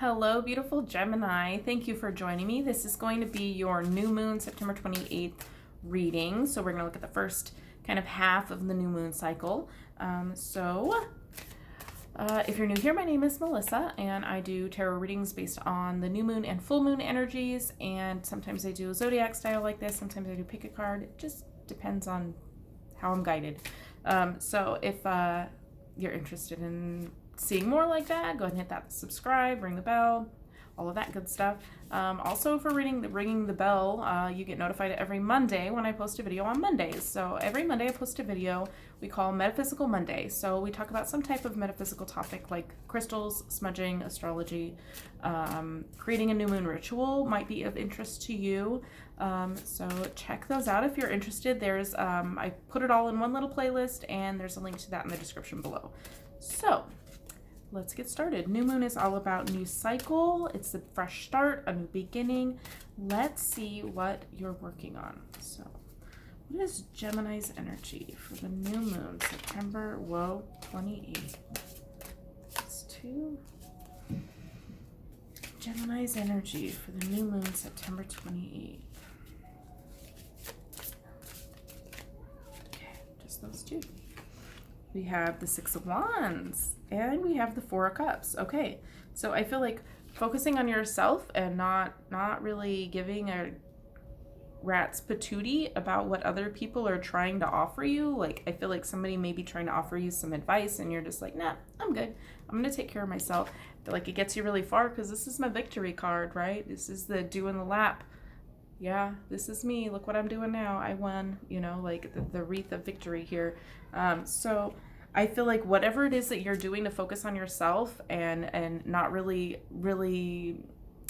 Hello, beautiful Gemini. Thank you for joining me. This is going to be your new moon, September 28th reading. So we're going to look at the first kind of half of the new moon cycle. If you're new here, my name is Melissa, and I do tarot readings based on the new moon and full moon energies. And sometimes I do a zodiac style like this. Sometimes I do pick a card. It just depends on how I'm guided. So if you're interested in seeing more like that, go ahead and hit that subscribe, ring the bell, all of that good stuff. Also, for ringing the bell, you get notified every Monday when I post a video on Mondays. So every Monday I post a video we call Metaphysical Monday. So we talk about some type of metaphysical topic like crystals, smudging, astrology. Creating a new moon ritual might be of interest to you. So check those out if you're interested. There's I put it all in one little playlist, and there's a link to that in the description below. So let's get started. New moon is all about new cycle. It's a fresh start, a new beginning. Let's see what you're working on. So what is Gemini's energy for the new moon, September 28th? That's 2. Gemini's energy for the new moon, September 28th. Okay, just those two. We have the 6 of Wands, and we have the 4 of Cups. Okay, so I feel like focusing on yourself and not really giving a rat's patootie about what other people are trying to offer you. Like, I feel like somebody may be trying to offer you some advice, and you're just like, nah, I'm good. I'm going to take care of myself. I feel like it gets you really far because this is my victory card, right? This is the doing the lap. Yeah, this is me. Look what I'm doing now. I won, like the wreath of victory here. So I feel like whatever it is that you're doing to focus on yourself and not really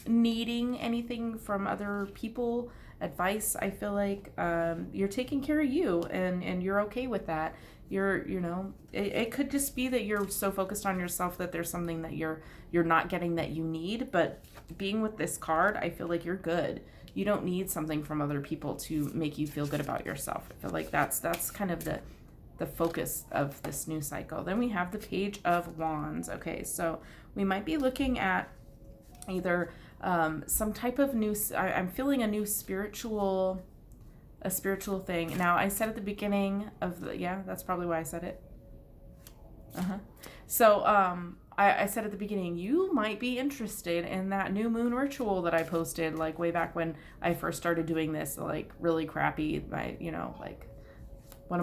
needing anything from other people, advice, I feel like you're taking care of you, and you're okay with that. It could just be that you're so focused on yourself that there's something that you're not getting that you need. But being with this card, I feel like you're good. You don't need something from other people to make you feel good about yourself. I feel like that's kind of the focus of this new cycle. Then we have the Page of Wands. Okay, so we might be looking at either some type of new, I'm feeling a new spiritual thing. Now, I said at the beginning of that's probably why I said it. So I said at the beginning, you might be interested in that new moon ritual that I posted like way back when I first started doing this, like really crappy, like one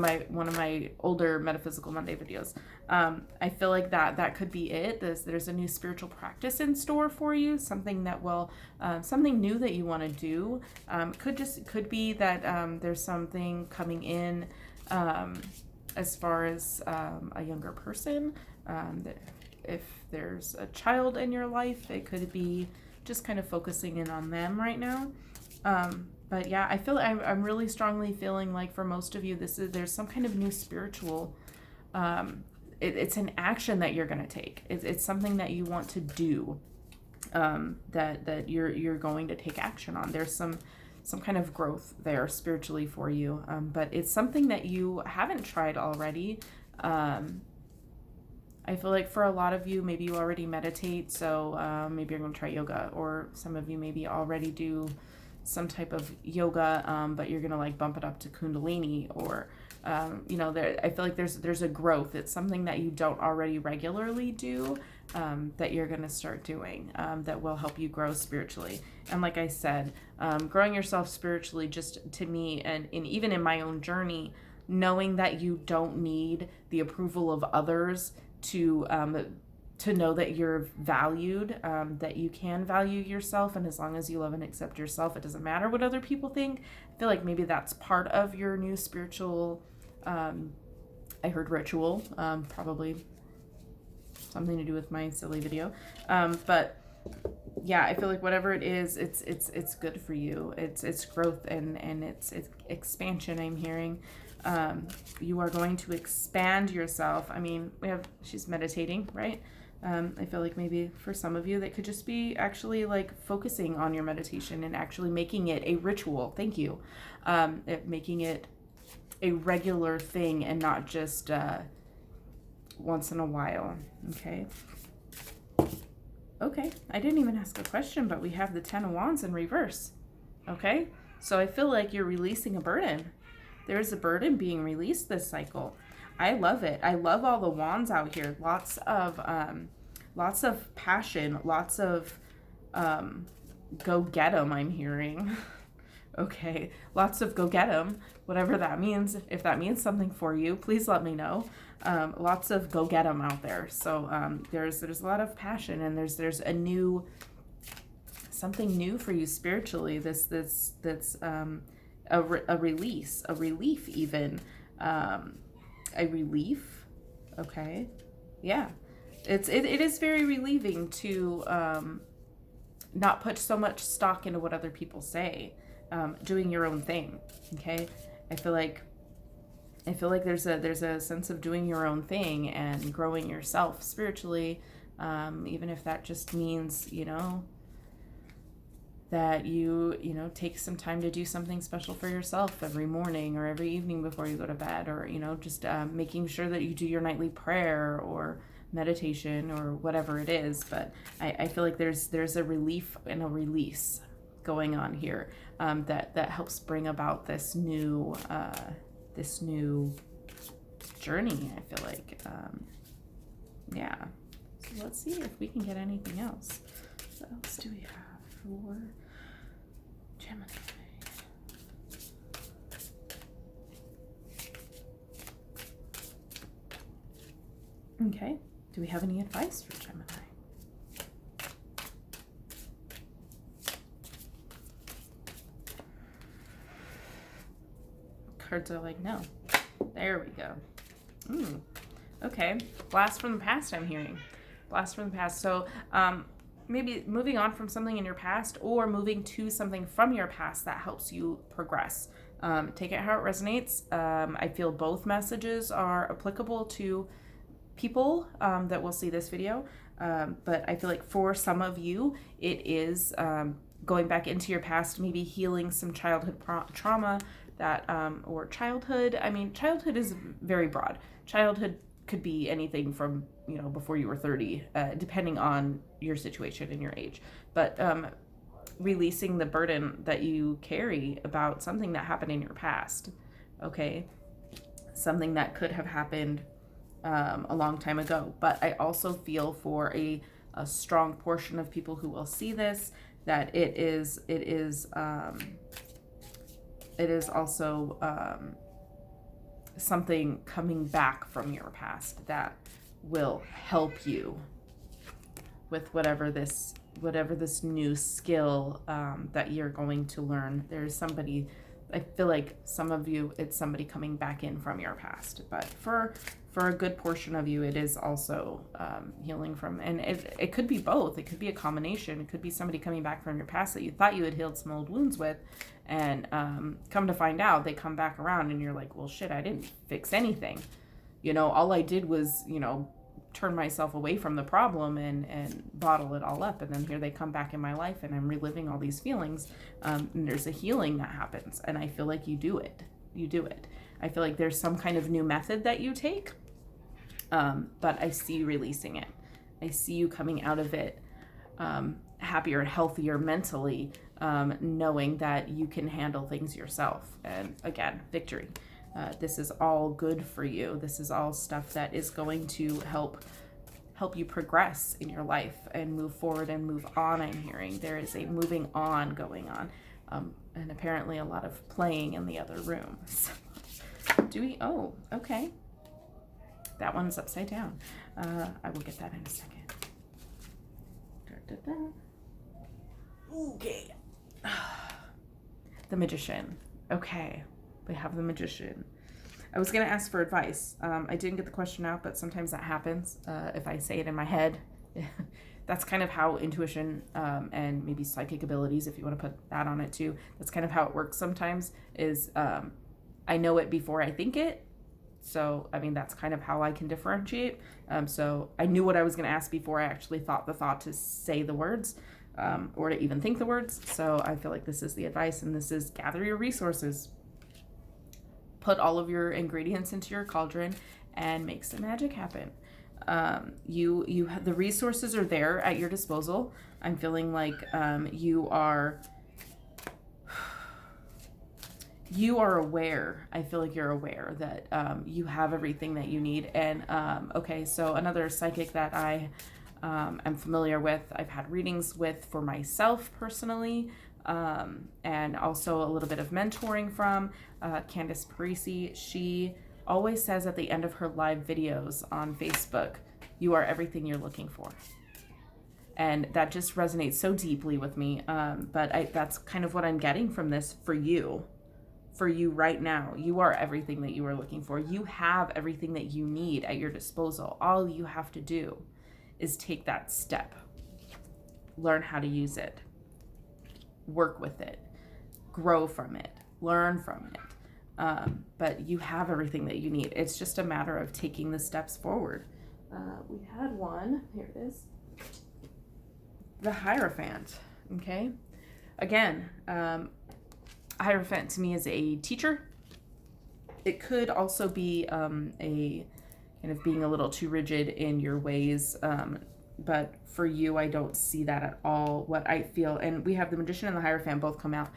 of my older Metaphysical Monday videos. I feel like that could be it. There's a new spiritual practice in store for you, something that will something new that you want to do. Could be that there's something coming in as far as a younger person. If there's a child in your life, it could be just kind of focusing in on them right now. But yeah, I feel I'm really strongly feeling like for most of you, there's some kind of new spiritual. It's an action that you're going to take. It's something that you want to do. That you're going to take action on. There's some kind of growth there spiritually for you. But it's something that you haven't tried already. I feel like for a lot of you, maybe you already meditate, so maybe you're going to try yoga, or some of you maybe already do some type of yoga, but you're going to like bump it up to Kundalini, or I feel like there's a growth. It's something that you don't already regularly do, that you're going to start doing, that will help you grow spiritually. And like I said, growing yourself spiritually, just to me, and even in my own journey, knowing that you don't need the approval of others to know that you're valued, that you can value yourself, and as long as you love and accept yourself, it doesn't matter what other people think. I feel like maybe that's part of your new spiritual, I heard ritual, probably something to do with my silly video, but yeah, I feel like whatever it is, it's good for you. It's growth and it's expansion. I'm hearing. You are going to expand yourself. I mean, she's meditating, right? I feel like maybe for some of you that could just be actually like focusing on your meditation and actually making it a ritual. Thank you. Making it a regular thing and not just once in a while. Okay. Okay, I didn't even ask a question, but we have the 10 of Wands in reverse. Okay, so I feel like you're releasing a burden. There's a burden being released this cycle. I love it. I love all the wands out here. Lots of passion, lots of go get 'em, I'm hearing. Okay, lots of go get 'em, whatever that means. If that means something for you, please let me know. Lots of go get 'em out there. So there's a lot of passion, and there's something new for you spiritually. That's a release, a relief even, a relief. Okay, yeah, it is very relieving to not put so much stock into what other people say. Doing your own thing. Okay, I feel like there's a sense of doing your own thing and growing yourself spiritually, even if that just means, that you take some time to do something special for yourself every morning or every evening before you go to bed, or just making sure that you do your nightly prayer or meditation or whatever it is. But I feel like there's a relief and a release going on here, that helps bring about this new journey. I feel like, yeah. So let's see if we can get anything else. What else do we have for Gemini? Okay. Do we have any advice for Gemini? Cards are like, no. There we go. Okay. Blast from the past, I'm hearing. Blast from the past. So maybe moving on from something in your past, or moving to something from your past that helps you progress. Take it how it resonates. I feel both messages are applicable to people that will see this video. But I feel like for some of you, it is going back into your past, maybe healing some childhood trauma, that or childhood. I mean, childhood is very broad. Childhood could be anything from before you were 30, depending on your situation and your age. But releasing the burden that you carry about something that happened in your past. Okay, something that could have happened a long time ago. But I also feel for a strong portion of people who will see this, that it is also something coming back from your past that will help you with whatever this new skill that you're going to learn. There's somebody, I feel like some of you, it's somebody coming back in from your past, but for a good portion of you, it is also healing from, and it could be both. It could be a combination. It could be somebody coming back from your past that you thought you had healed some old wounds with, and come to find out they come back around and you're like, well, shit, I didn't fix anything. All I did was, turn myself away from the problem and bottle it all up. And then here they come back in my life and I'm reliving all these feelings. And there's a healing that happens. And I feel like you do it. I feel like there's some kind of new method that you take. But I see you releasing it. I see you coming out of it happier, healthier mentally, knowing that you can handle things yourself. And again, victory. This is all good for you. This is all stuff that is going to help you progress in your life and move forward and move on. I'm hearing there is a moving on going on, and apparently a lot of playing in the other room. So, oh, okay. That one's upside down. I will get that in a second. Okay. The Magician. Okay. We have the Magician. I was going to ask for advice. I didn't get the question out, but sometimes that happens. If I say it in my head, that's kind of how intuition and maybe psychic abilities, if you want to put that on it too, that's kind of how it works sometimes, is I know it before I think it. So, I mean, that's kind of how I can differentiate. So I knew what I was going to ask before I actually thought the thought to say the words, or to even think the words. So I feel like this is the advice, and this is gather your resources. Put all of your ingredients into your cauldron and make some magic happen. You have the resources are there at your disposal. I'm feeling like you are aware. I feel like you're aware that you have everything that you need. And okay, so another psychic that I am familiar with, I've had readings with for myself personally, and also a little bit of mentoring from Candace Parisi. She always says at the end of her live videos on Facebook, you are everything you're looking for. And that just resonates so deeply with me. But that's kind of what I'm getting from this for you. For you right now, you are everything that you are looking for. You have everything that you need at your disposal. All you have to do is take that step. Learn how to use it. Work with it. Grow from it. Learn from it. But you have everything that you need. It's just a matter of taking the steps forward. We had one. Here it is. The Hierophant. Okay. Again, Hierophant to me is a teacher. It could also be a kind of being a little too rigid in your ways. But for you, I don't see that at all. What I feel, and we have the Magician and the Hierophant both come out,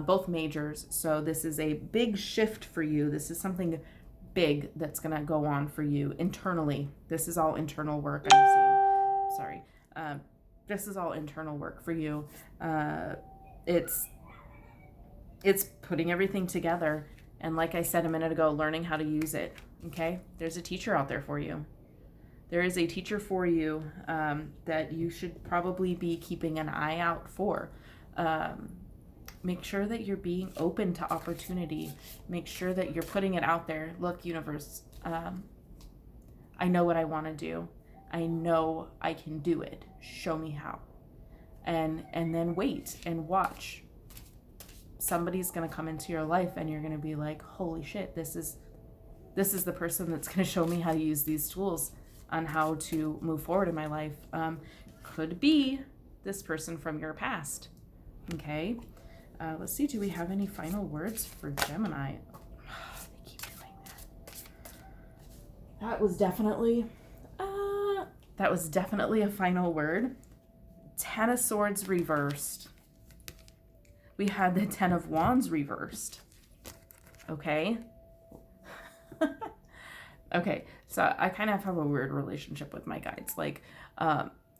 both majors. So this is a big shift for you. This is something big that's going to go on for you internally. This is all internal work I'm seeing. Sorry. This is all internal work for you. It's putting everything together. And like I said a minute ago, learning how to use it. Okay? There's a teacher out there for you. There is a teacher for you that you should probably be keeping an eye out for. Make sure that you're being open to opportunity. Make sure that you're putting it out there. Look, universe, I know what I want to do. I know I can do it. Show me how. And then wait and watch. Somebody's going to come into your life and you're going to be like, holy shit, this is the person that's going to show me how to use these tools on how to move forward in my life. Could be this person from your past. Okay. Let's see. Do we have any final words for Gemini? They keep doing that. That was definitely a final word. 10 of Swords reversed. We had the 10 of Wands reversed. Okay. Okay. So I kind of have a weird relationship with my guides. Like,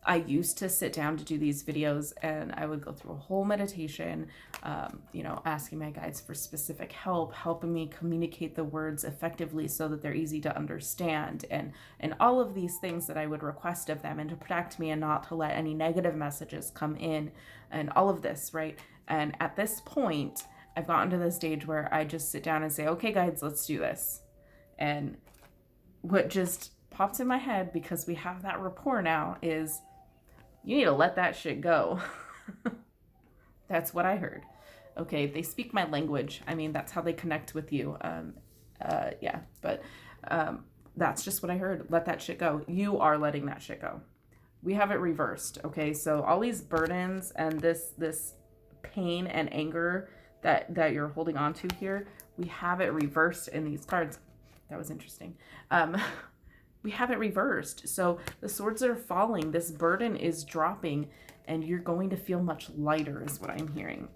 I used to sit down to do these videos and I would go through a whole meditation, asking my guides for specific help, helping me communicate the words effectively so that they're easy to understand, and all of these things that I would request of them, and to protect me and not to let any negative messages come in, and all of this, right? And at this point, I've gotten to the stage where I just sit down and say, okay, guides, let's do this. And what just pops in my head, because we have that rapport now, is you need to let that shit go. That's what I heard. Okay, they speak my language. I mean, that's how they connect with you. That's just what I heard. Let that shit go. You are letting that shit go. We have it reversed. Okay, so all these burdens and this pain and anger that you're holding on to here, we have it reversed in these cards. That was interesting. We have it reversed. So the swords are falling. This burden is dropping, and you're going to feel much lighter is what I'm hearing.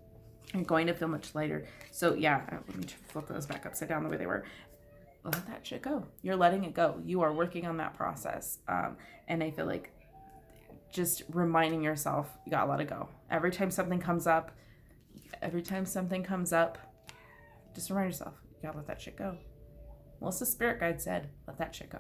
You're going to feel much lighter. So yeah, let me flip those back upside down the way they were. Let that shit go. You're letting it go. You are working on that process. And I feel like just reminding yourself, you gotta let it go. Every time something comes up, just remind yourself, you gotta let that shit go. Melissa Spirit Guide said, let that shit go.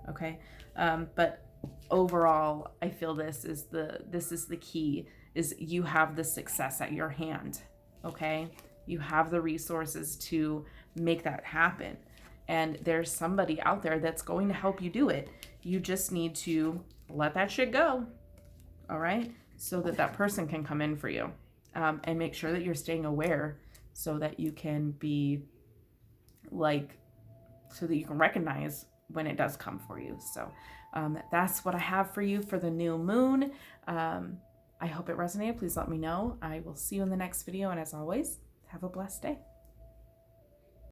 Okay. But overall, I feel this is the key, is you have the success at your hand. Okay. You have the resources to make that happen. And there's somebody out there that's going to help you do it. You just need to let that shit go. All right. So that person can come in for you. And make sure that you're staying aware so that you can be so that you can recognize when it does come for you. So that's what I have for you for the new moon. I hope it resonated. Please let me know. I will see you in the next video. And as always, have a blessed day.